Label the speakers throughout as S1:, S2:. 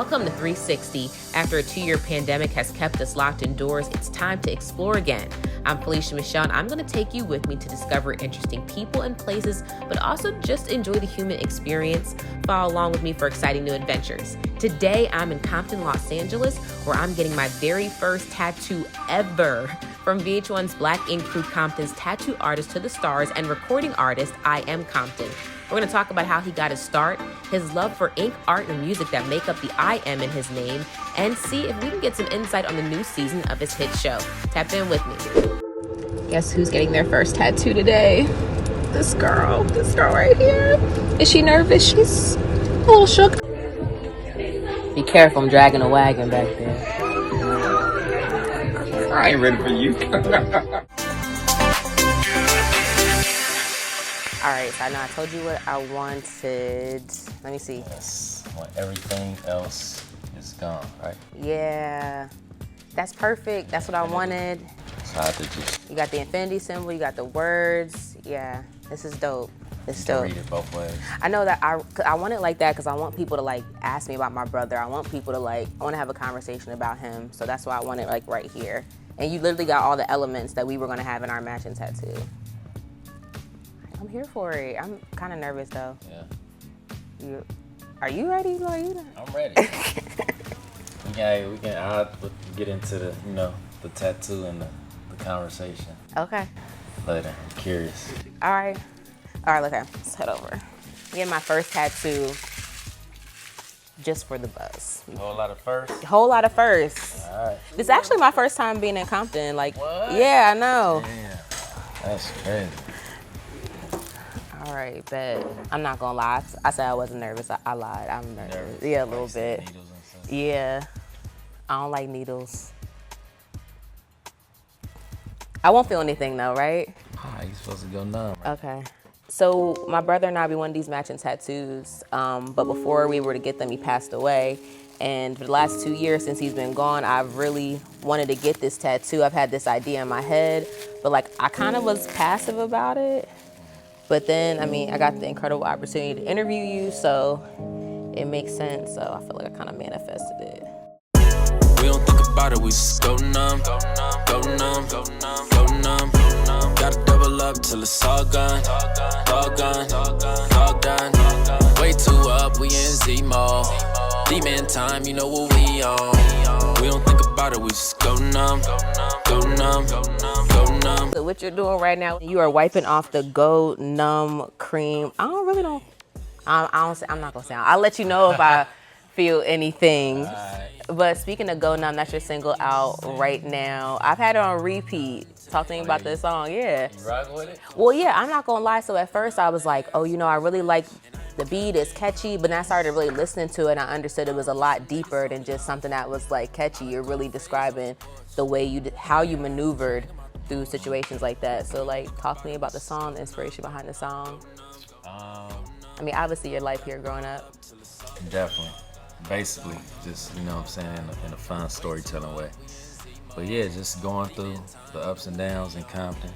S1: Welcome to 360. After a 2-year pandemic has kept us locked indoors, it's time to explore again. I'm Felicia Michelle, and I'm going to take you with me to discover interesting people and places, but also just enjoy the human experience. Follow along with me for exciting new adventures. Today, I'm in Compton, Los Angeles, where I'm getting my very first tattoo ever. From VH1's Black Ink Crew, Compton's tattoo artist to the stars and recording artist, I Am Compton. We're going to talk about how he got his start, his love for ink, art, and music that make up the I Am in his name, and see if we can get some insight on the new season of his hit show. Tap in with me. Guess who's getting their first tattoo today? This girl right here. Is she nervous? She's a little shook. Be careful, I'm dragging a wagon back there.
S2: I ain't ready for you.
S1: All right, so I know I told you what I wanted. Let me see.
S2: Yes, when everything else is gone, right?
S1: Yeah, that's perfect. That's what I wanted.
S2: So I have to just...
S1: You got the infinity symbol, you got the words. Yeah, this is dope. It's dope.
S2: Read it both ways.
S1: I know that I want it like that because I want people to like ask me about my brother. I want people to I want to have a conversation about him. So that's why I want it like right here. And you literally got all the elements that we were gonna have in our matching tattoo. I'm here for it. I'm kind of nervous though.
S2: Yeah.
S1: Are you ready?
S2: I'm ready. I'll get into the tattoo and the conversation.
S1: Okay.
S2: Later. I'm curious.
S1: All right, okay, let's head over. I'm getting my first tattoo just for the buzz.
S2: A whole lot of first.
S1: Whole lot of firsts.
S2: All right.
S1: This is actually my first time being in Compton.
S2: What?
S1: Yeah, I know.
S2: Damn. That's crazy.
S1: All right, bet. I'm not gonna lie. I said I wasn't nervous. I lied. I'm nervous. Yeah, a little bit.
S2: Needles and stuff.
S1: Yeah. I don't like needles. I won't feel anything though, right?
S2: You supposed to go numb. Right?
S1: Okay. So my brother and I, we wanted these matching tattoos, but before we were to get them, he passed away. And for the last 2 years since he's been gone, I've really wanted to get this tattoo. I've had this idea in my head, but I kind of was passive about it. But then, I got the incredible opportunity to interview you, so it makes sense. So I feel like I kind of manifested it.
S3: We don't think about it, we just go numb, go numb, go numb, go numb. Gotta double up till it's all gone, all gone, all done. Way too up, we in Z-mode. D-man time, you know what we on. We don't think about it, we just go numb, go numb, go numb.
S1: So what you're doing right now, you are wiping off the Go Numb cream. I'm not gonna say. I'll let you know if I feel anything. But speaking of Go Numb, that's your single out right now. I've had it on repeat. Talk to me about this song, yeah.
S2: You rock with it?
S1: Well, yeah, I'm not gonna lie. So at first I was like, I really like the beat, it's catchy, but then I started really listening to it and I understood it was a lot deeper than just something that was catchy. You're really describing the way how you maneuvered through situations like that. So talk to me about the song, the inspiration behind the song. Obviously your life here growing up.
S2: Definitely. Basically, just, in a fun storytelling way. But yeah, just going through the ups and downs in Compton,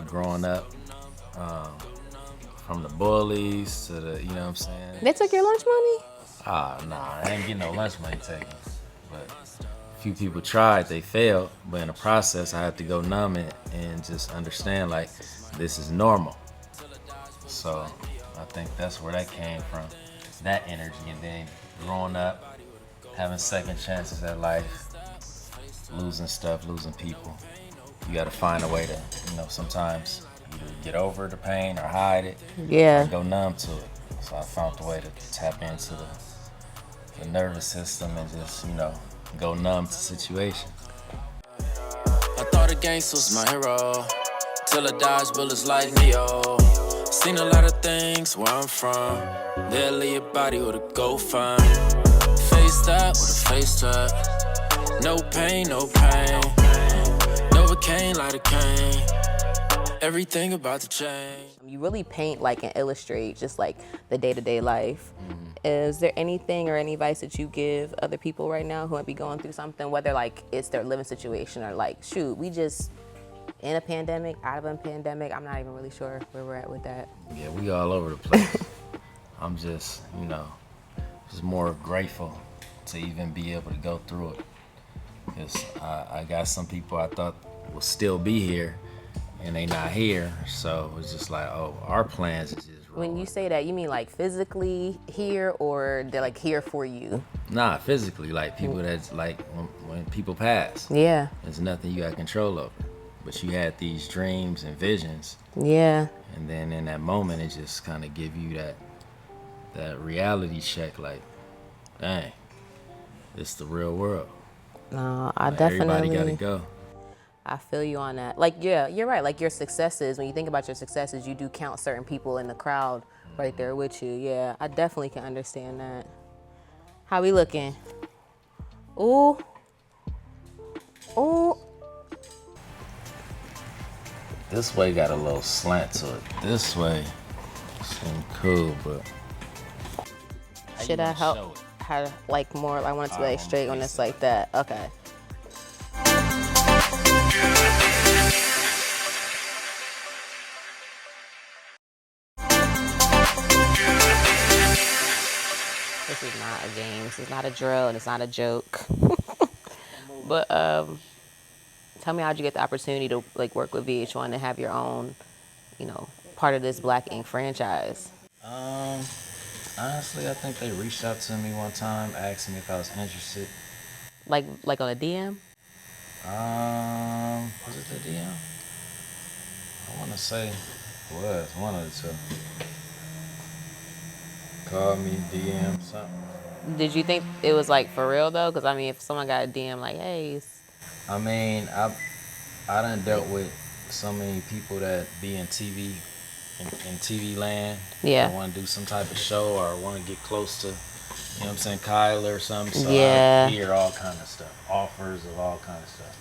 S2: growing up, from the bullies to the,
S1: They took your lunch money?
S2: Nah, I ain't getting no lunch money taken. But a few people tried, they failed, but in the process, I had to go numb it and just understand, this is normal. So I think that's where that came from, that energy, and then growing up, having second chances at life, losing stuff, losing people. You gotta find a way to, sometimes either get over the pain or hide it, or go numb to it. So I found the way to tap into the nervous system and just, go numb to situation.
S3: I thought the gangster was my hero, till I dodged bullets like Neo. Seen a lot of things where I'm from. They'll leave your body with a go find. Face that with a face tag. No pain, no pain. Novocaine, light a cane. Everything about to change.
S1: You really paint and illustrate just the day-to-day life. Mm-hmm. Is there anything or any advice that you give other people right now who might be going through something, whether it's their living situation or shoot, we just in a pandemic, out of a pandemic? I'm not even really sure where we're at with that.
S2: Yeah, we all over the place. I'm just, just more grateful to even be able to go through it. Because I got some people I thought will still be here, and they not here. So it's just like, oh, our plans is just rolling.
S1: When you say that, you mean like physically here, or they're like here for you?
S2: Nah, physically, like people that's like when people pass.
S1: Yeah.
S2: There's nothing you got control over. But you had these dreams and visions.
S1: Yeah.
S2: And then in that moment, it just kind of give you that reality check, like, dang, it's the real world.
S1: No, I
S2: Like,
S1: definitely.
S2: everybody got to go.
S1: I feel you on that. Like, yeah, you're right. Like your successes, when you think about your successes, you do count certain people in the crowd right there with you. Yeah, I definitely can understand that. How we looking? Ooh. Ooh.
S2: This way got a little slant to it. This way seem cool, but
S1: Should I help? How like more? I want it to be like straight when it's like that. Okay. This is not a game. This is not a drill, and it's not a joke. But tell me, how'd you get the opportunity to like work with VH1 and have your own, part of this Black Ink franchise?
S2: Honestly, I think they reached out to me one time, asking me if I was interested.
S1: Like on a DM?
S2: Was it the DM? I want to say it was one of the two. Call me, DM, something.
S1: Did you think it was like for real though? Because I mean, if someone got a DM like, hey,
S2: I mean, I done dealt with so many people that be in TV, in TV land.
S1: Yeah.
S2: Want to do some type of show or want to get close to, you know what I'm saying, Kyle or something. So
S1: Yeah.
S2: I hear all kind of stuff, offers of all kind of stuff.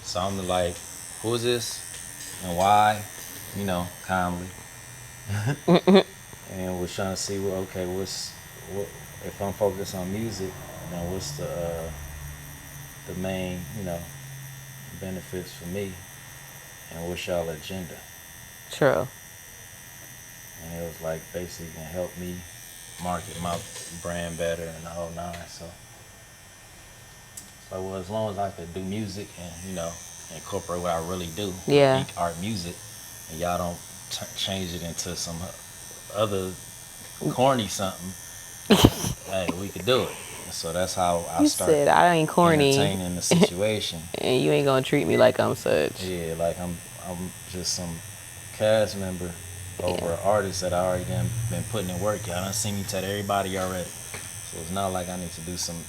S2: So I'm like, who is this and why? You know, calmly. And was trying to see, well, okay, what if I'm focused on music, then what's the main, benefits for me, and what's y'all agenda?
S1: true.
S2: And it was like basically can help me market my brand better and the whole nine. So it's like, well, as long as I could do music and incorporate what I really do,
S1: Yeah.
S2: ink, art, music, and y'all don't change it into some other corny something, hey, we could do it. So that's how I
S1: You
S2: started
S1: said I ain't corny,
S2: entertaining the situation.
S1: and you ain't gonna treat me like I'm such.
S2: Yeah, like I'm just some cast member over an artist that I already been putting in work. Y'all done seen me tell everybody already. So it's not like I need to do some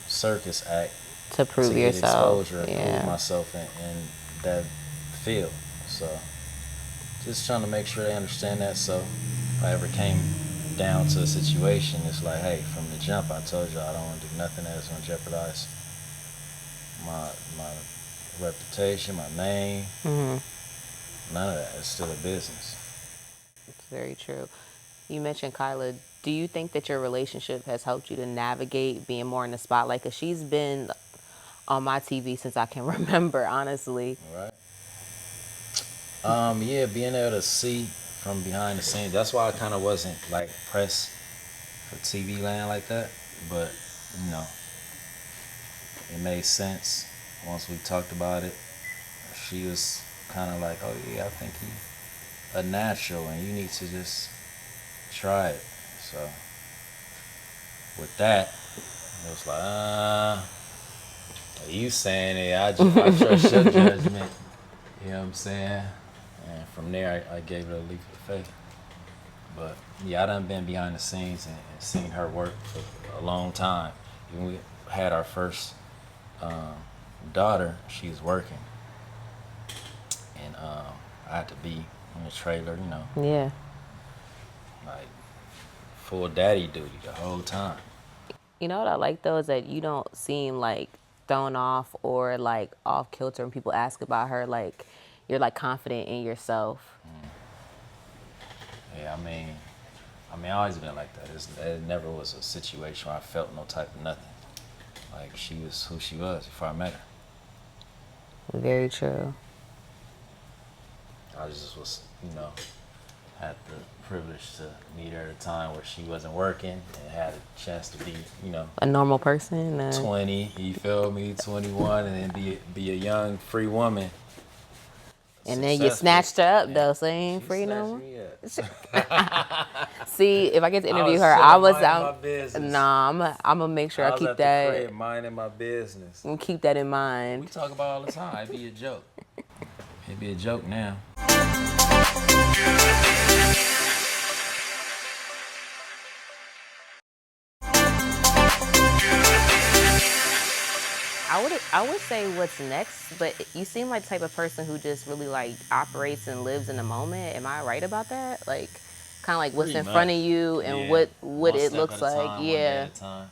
S2: circus act
S1: To prove
S2: get
S1: yourself.
S2: exposure and
S1: Yeah.
S2: prove myself in that field. So just trying to make sure they understand that. So if I ever came down to a situation, it's like, hey, from the jump, I told you I don't want to do nothing that's going to jeopardize my reputation, my name. None of that. It's still a business.
S1: It's very true. You mentioned Kyla. Do you think that your relationship has helped you to navigate being more in the spotlight? Because she's been on my TV since I can remember, honestly.
S2: Right. Yeah, being able to see from behind the scenes. That's why I kind of wasn't like pressed for TV land like that. But it made sense once we talked about it. She was kind of like, oh yeah, I think you a natural and you need to just try it. So with that, it was like, you saying it, I trust your judgment. You know what I'm saying? And from there, I gave it a leap of faith. But yeah, I done been behind the scenes and seen her work for a long time. When we had our first daughter, she was working. And I had to be in the trailer,
S1: Yeah.
S2: like full daddy duty the whole time.
S1: You know what I like though is that you don't seem like thrown off or like off kilter when people ask about her. Like you're like confident in yourself.
S2: Yeah, I mean, I always been like that. It never was a situation where I felt no type of nothing. Like she was who she was before I met her.
S1: Very true.
S2: I just was, had the privilege to meet her at a time where she wasn't working and had a chance to be, you know,
S1: A normal person.
S2: 20, you feel me, 21, and then be a young free woman,
S1: And then you
S2: successful.
S1: snatched her up
S2: And
S1: though, so you ain't
S2: she
S1: free no
S2: snatched
S1: more.
S2: me up.
S1: See, if I get to
S2: I
S1: interview
S2: was
S1: her,
S2: chilling, minding my business.
S1: Nah, I'm gonna make sure
S2: I
S1: I
S2: was
S1: keep
S2: at the
S1: that.
S2: crib minding my business.
S1: Keep that in
S2: We
S1: mind.
S2: talk about it all the time. It'd be a joke. It'd be a joke now.
S1: I would say what's next, but you seem like the type of person who just really like operates and lives in the moment. Am I right about that? Like, kind of like what's
S2: Pretty
S1: in front of
S2: much.
S1: you and
S2: Yeah.
S1: what
S2: One
S1: it
S2: step
S1: looks
S2: at a
S1: like.
S2: time, one day
S1: Yeah,
S2: at a time.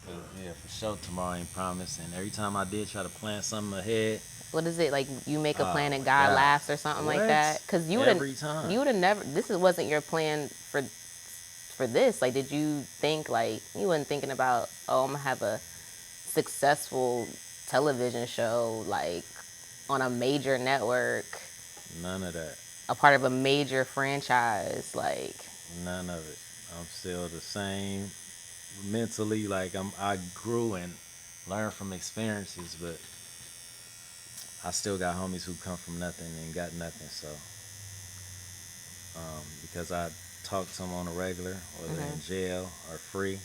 S2: 'Cause, yeah, for sure, tomorrow ain't promised. And every time I did try to plan something ahead,
S1: what is it like? You make a plan and
S2: my
S1: God
S2: God.
S1: laughs or something like
S2: What?
S1: that? Because
S2: Every time.
S1: you would have never. Wasn't your plan for this. Like, did you think like you weren't thinking about? Oh, I'm gonna have a successful television show like on a major network,
S2: None of that.
S1: a part of a major franchise, like.
S2: None of it. I'm still the same mentally. Like I grew and learned from experiences, but I still got homies who come from nothing and got nothing. So because I talk to them on a regular, whether they're in jail or free,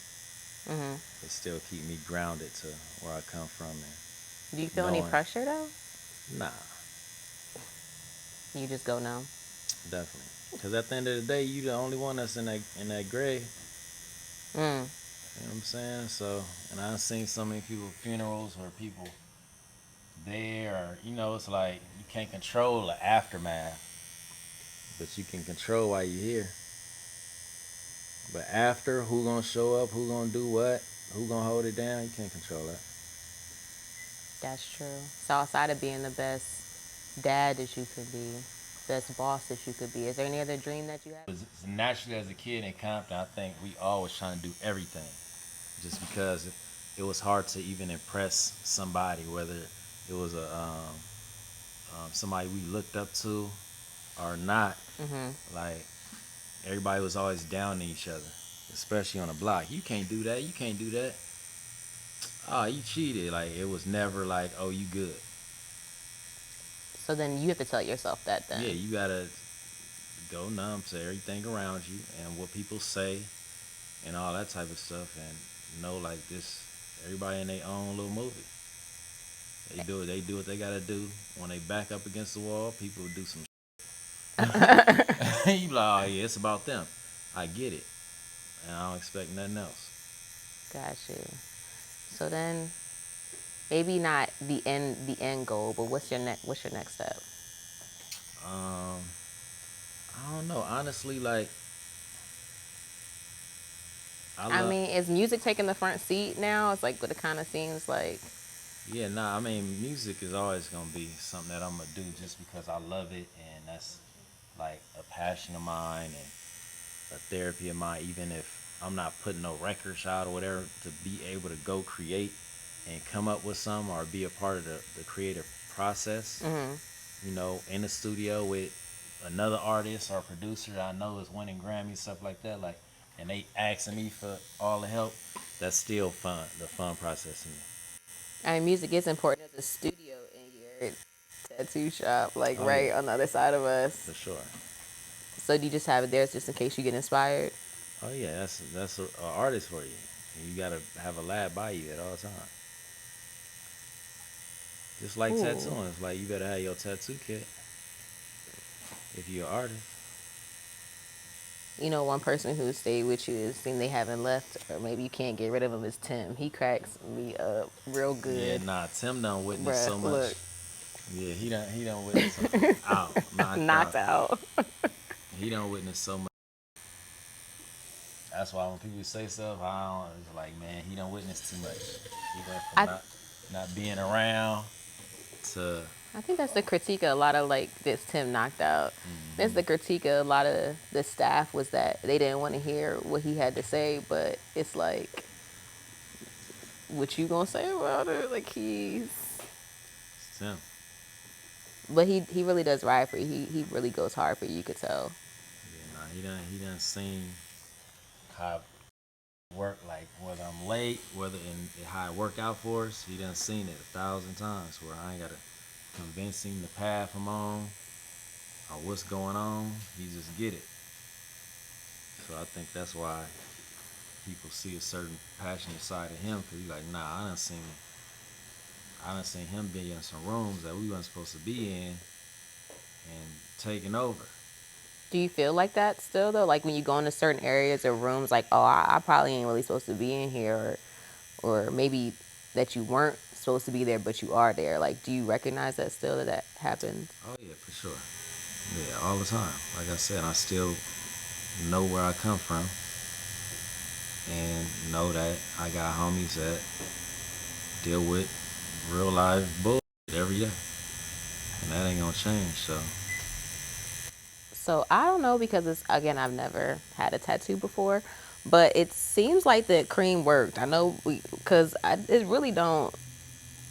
S2: they still keep me grounded to where I come from. And
S1: Do you feel any
S2: knowing,
S1: pressure though?
S2: nah,
S1: You just go no.
S2: definitely. Because at the end of the day, you the only one that's in that grave. You know what I'm saying? So, and I've seen so many people funerals where people there, or, you know, it's like you can't control the aftermath, but you can control why you're here. But after, who gonna show up, who gonna do what, who gonna hold it down, you can't control that.
S1: That's true. So outside of being the best dad that you could be, best boss that you could be, is there any other dream that you have?
S2: Naturally, as a kid in Compton, I think we always trying to do everything, just because it was hard to even impress somebody, whether it was somebody we looked up to or not. Like, everybody was always down to each other, especially on the block. You can't do that. You can't do that. Oh, you cheated. Like, it was never like, oh, you good.
S1: So then you have to tell yourself that then.
S2: Yeah, you gotta go numb to everything around you and what people say and all that type of stuff, and know like this. Everybody in their own little movie. They do it. They do what they gotta do. When they back up against the wall, people do some. You be like, oh yeah, it's about them. I get it, and I don't expect nothing else.
S1: Got you. So then, maybe not the end goal, but what's your next step?
S2: Um, I don't know. Honestly, like I
S1: I
S2: love.
S1: mean, is music taking the front seat now? It's like what it kind of seems like.
S2: Yeah, nah. I mean, music is always gonna be something that I'm gonna do just because I love it, and that's like a passion of mine and a therapy of mine. Even if I'm not putting no records out or whatever, to be able to go create and come up with some or be a part of the creative process. You know, in the studio with another artist or producer that I know is winning Grammys, stuff like that. Like, and they asking me for all the help. That's still fun. The fun process to me.
S1: I mean, music is important. There's a studio in your tattoo shop, like
S2: Oh
S1: right
S2: yeah,
S1: on the other side of us.
S2: for sure.
S1: So do you just have it there just in case you get inspired?
S2: Oh yeah, that's a artist for you. You gotta have a lab by you at all times. Just like
S1: Ooh.
S2: tattooing, it's like you better have your tattoo kit if you're an artist.
S1: You know, one person who stayed with you is thing they haven't left, or maybe you can't get rid of him is Tim. He cracks me up real
S2: Yeah,
S1: good.
S2: nah, Tim done witnessed so
S1: Bruh,
S2: much.
S1: look,
S2: Yeah, he done witnessed so out, knocked
S1: knocked
S2: out.
S1: out.
S2: He done witnessed so much. That's why when people say stuff, I don't. It's like, man, he done witnessed too much. He went from
S1: I
S2: not being around to
S1: I think that's the critique of a lot of like this Tim knocked out. That's the critique of a lot of the staff was that they didn't want to hear what he had to say, but it's like, what you gonna say about it? Like
S2: Tim.
S1: but he really does ride for you. He really goes hard for you. You could tell.
S2: He done seen how I work, like whether I'm late, whether in how I work out for us. He done seen it 1,000 times where I ain't gotta convince him the path I'm on or what's going on. He just get it. So I think that's why people see a certain passionate side of him, because he's like, nah, I done seen him be in some rooms that we wasn't supposed to be in and taking over.
S1: Do you feel like that still though? Like when you go into certain areas or rooms, like, oh, I probably ain't really supposed to be in here, or maybe that you weren't supposed to be there, but you are there. Like, do you recognize that still that happens?
S2: Oh yeah, for sure. Yeah, all the time. Like I said, I still know where I come from and know that I got homies that deal with real life bullshit every day. And that ain't gonna change, so.
S1: So I don't know, because it's, again, I've never had a tattoo before, but it seems like the cream worked. I know because it really don't.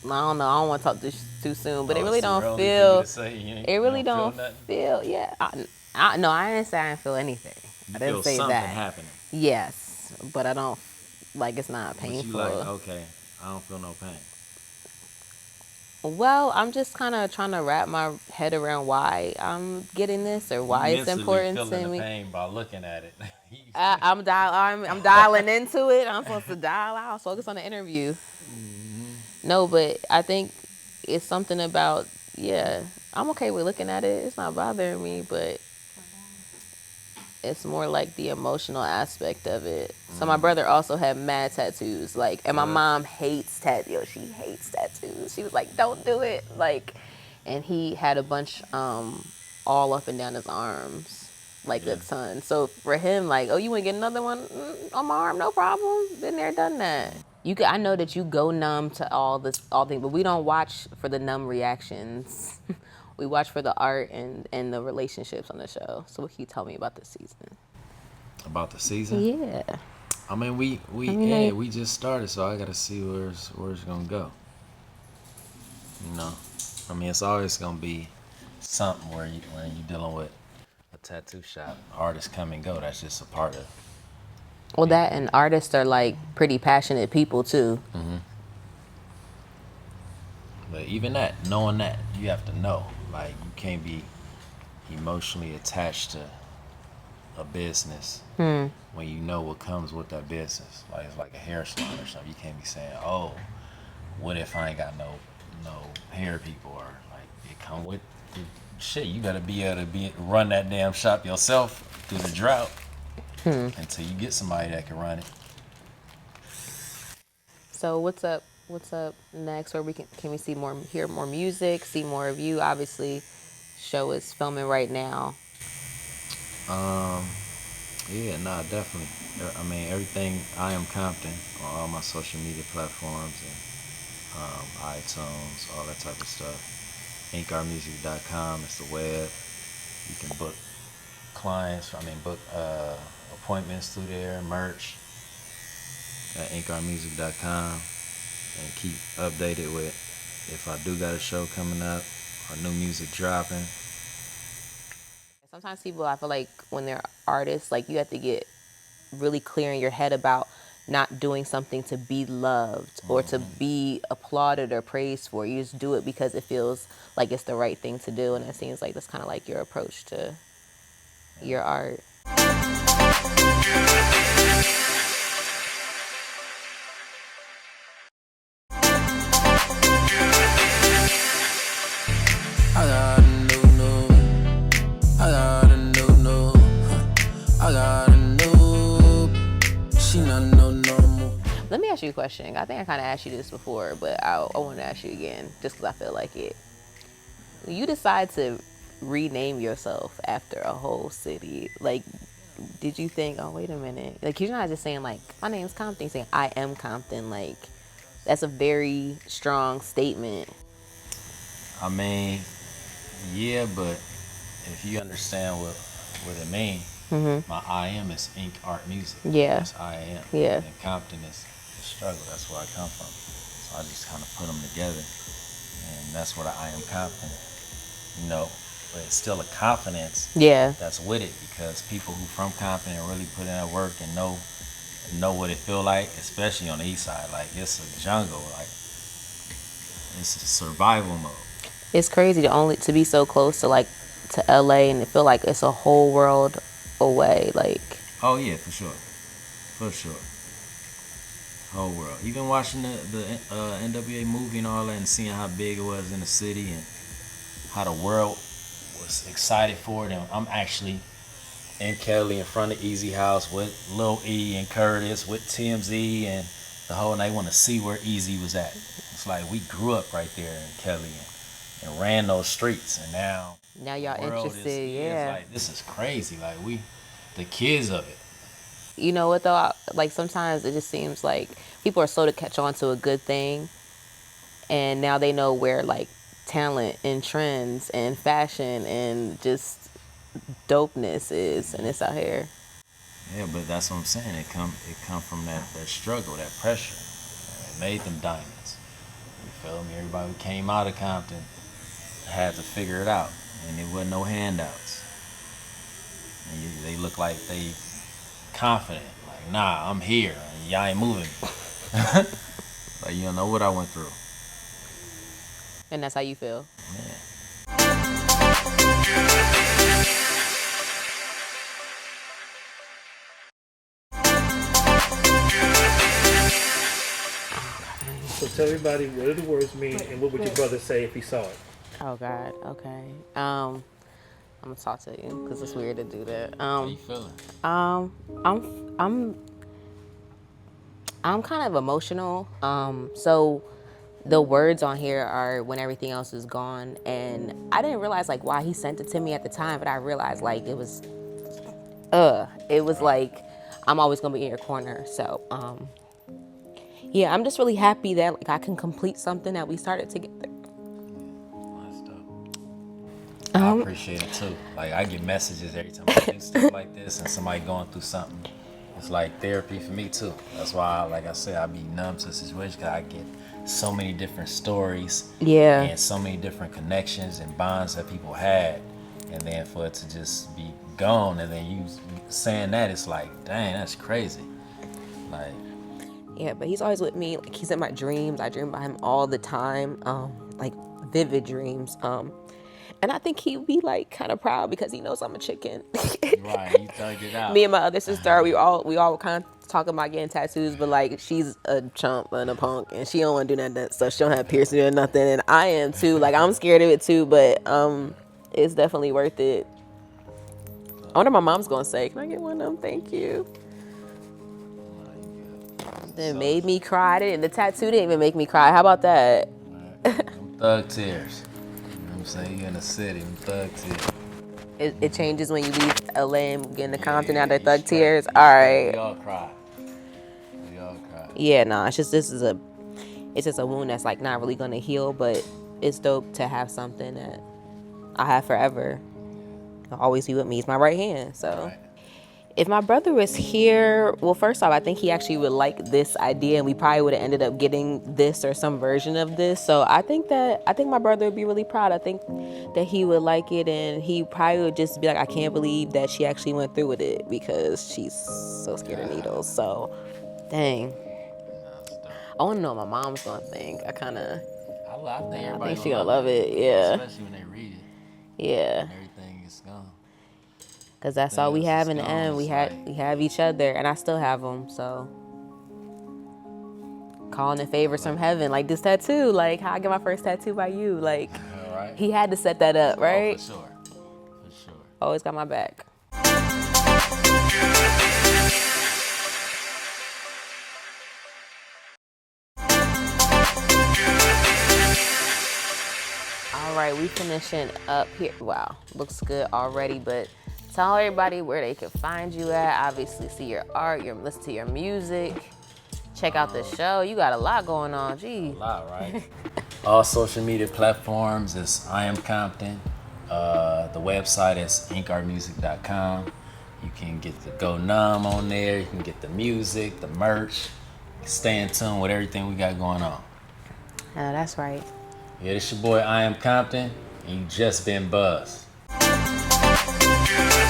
S1: I don't know. I don't want to talk too soon, but it
S2: Oh,
S1: really
S2: it's too
S1: don't
S2: early for you
S1: feel.
S2: to say
S1: It
S2: you
S1: really
S2: don't feel
S1: don't
S2: nothing?
S1: feel. Yeah. No, I didn't say I didn't feel anything.
S2: You
S1: I didn't
S2: feel
S1: say
S2: something
S1: that.
S2: happening.
S1: Yes, but I don't, like, it's not
S2: But you
S1: painful.
S2: like, okay, I don't feel no pain.
S1: Well, I'm just kind of trying to wrap my head around why I'm getting this or why
S2: You
S1: it's
S2: mentally
S1: important
S2: feeling
S1: to
S2: the
S1: me.
S2: pain by looking at it.
S1: I'm dialing into it. I'm supposed to dial out, focus on the interview. No, but I think it's something about, yeah, I'm okay with looking at it. It's not bothering me, but it's more like the emotional aspect of it. So my brother also had mad tattoos, like, and my
S2: What?
S1: mom hates tattoos. She hates tattoos. She was like, "Don't do it," like, and he had a bunch all up and down his arms, like a ton. So for him, like, oh, you want to get another one on my arm? No problem. Been there, done that. I know that you go numb to all things, but we don't watch for the numb reactions. We watch for the art and the relationships on the show. So what can you tell me about this season?
S2: About the season?
S1: Yeah.
S2: I mean, we just started, so I gotta see where it's gonna go. You know, I mean, it's always gonna be something where when you're dealing with a tattoo shop, artists come and go. That's just a part of.
S1: Well, that and artists are like pretty passionate people too.
S2: But even that, knowing that, you have to know. Like, you can't be emotionally attached to a business when you know what comes with that business. Like, it's like a hair salon or something. You can't be saying, "Oh, what if I ain't got no hair people?" Or like, it come with shit. You gotta be able to run that damn shop yourself through the drought until you get somebody that can run it.
S1: So what's up? What's up next? Where we can we hear more music, see more of you? Obviously, show is filming right now.
S2: Yeah, nah, definitely. I mean, everything I am Compton on all my social media platforms and iTunes, all that type of stuff. inkarmusic.com is the web. You can book book appointments through there, merch at inkarmusic.com, and keep updated with if I do got a show coming up or new music dropping.
S1: Sometimes people, I feel like when they're artists, like you have to get really clear in your head about not doing something to be loved or to be applauded or praised for. You just do it because it feels like it's the right thing to do, and it seems like that's kind of like your approach to your art.
S3: I got a new. I got a new. She not no normal.
S1: Let me ask you a question. I think I kind of asked you this before, but I want to ask you again just because I feel like it. You decide to rename yourself after a whole city. Like, did you think, oh, wait a minute. Like, you're not just saying, like, my name's Compton. You're saying, I am Compton. Like, that's a very strong statement.
S2: I mean, yeah, but if you understand what it means, my I am is Ink Art Music.
S1: Yeah.
S2: That's I am.
S1: Yeah.
S2: And Compton is the struggle. That's where I come from. So I just kind of put them together, and that's what I am Compton. You know, but it's still a confidence
S1: Yeah.
S2: that's with it, because people who from Compton and really put in that work and know what it feel like, especially on the east side. Like, it's a jungle. Like, it's a survival mode.
S1: It's crazy to be so close to like to LA and it feel like it's a whole world away. Like,
S2: Oh yeah, for sure, for sure. Whole world. Even watching the NWA movie and all that, and seeing how big it was in the city and how the world was excited for it. And I'm actually in Kelly in front of Easy House with Lil E and Curtis with TMZ and the whole, and they want to see where Easy was at. It's like we grew up right there in Kelly and ran those streets, and now
S1: now y'all
S2: the world
S1: interested,
S2: it's
S1: yeah.
S2: like, this is crazy. Like, we the kids of it.
S1: You know what though? Like sometimes it just seems like people are slow to catch on to a good thing, and now they know where like talent and trends and fashion and just dopeness is, and it's out here.
S2: Yeah, but that's what I'm saying. It come from that struggle, that pressure. It made them diamonds. You feel me? Everybody who came out of Compton had to figure it out, and there wasn't no handouts. And they look like they confident, like, nah, I'm here, and y'all ain't moving me. Like, you don't know what I went through.
S1: And that's how you feel.
S2: Yeah.
S4: So tell everybody, what do the words mean, and what would your brother say if he saw it?
S1: Oh God. Okay. I'm gonna talk to you because it's weird to do that.
S2: How you feeling?
S1: Um, I'm I'm kind of emotional. So the words on here are when everything else is gone, and I didn't realize like why he sent it to me at the time, but I realized like it was like I'm always gonna be in your corner. So yeah, I'm just really happy that like I can complete something that we started together.
S2: That's dope. I appreciate it too. Like, I get messages every time I do stuff like this, and somebody going through something. It's like therapy for me too. That's why, like I said, I be numb to the situation, because I get so many different stories,
S1: Yeah.
S2: and so many different connections and bonds that people had, and then for it to just be gone, and then you saying that, it's like, dang, that's crazy. Like,
S1: Yeah, but he's always with me. Like he's in my dreams. I dream about him all the time. Like vivid dreams. And I think he'd be like kind of proud because he knows I'm a chicken.
S2: right, you thugged it out.
S1: Me and my other sister, we all were kind of talking about getting tattoos, but like she's a chump and a punk, and she don't want to do that stuff. She don't have piercing or nothing, and I am too. Like I'm scared of it too, but it's definitely worth it. I wonder what my mom's gonna say. Can I get one of them? Thank you. It made me cry. The tattoo didn't even make me cry. How about that?
S2: Them thug tears. You know what I'm saying? You in the city, them thug tears.
S1: It changes when you leave LA and get into Compton. Now they're
S2: you
S1: thug
S2: straight.
S1: tears.
S2: You
S1: All
S2: straight.
S1: right.
S2: We all cry. We all cry.
S1: Yeah, nah. It's just a wound that's like not really gonna heal, but it's dope to have something that I have forever. It'll always be with me. It's my right hand. So.
S2: Right.
S1: If my brother was here, well, first off, I think he actually would like this idea, and we probably would have ended up getting this or some version of this. So I think my brother would be really proud. I think that he would like it, and he probably would just be like, I can't believe that she actually went through with it because she's so scared of needles. So, dang. I want to know what my mom's gonna think. I think
S2: everybody
S1: she gonna love it. Yeah,
S2: especially when they read it.
S1: yeah.
S2: And everything is gone.
S1: Cause that's all we have in the end. We have each other, and I still have them. So calling in favors from heaven, like this tattoo, like how I get my first tattoo by you, like
S2: Right.
S1: he had to set that up, right?
S2: Oh, for sure.
S1: Always got my back. All right, we finishing up here. Wow, looks good already, but tell everybody where they can find you at. Obviously, see your art, listen to your music, check out the show. You got a lot going on, gee.
S2: A lot, right? All social media platforms is I Am Compton. The website is inkartmusic.com. You can get the Go Numb on there. You can get the music, the merch. Stay in tune with everything we got going on.
S1: Oh, that's right.
S2: Yeah, this your boy I Am Compton, and you just been buzzed.
S3: it.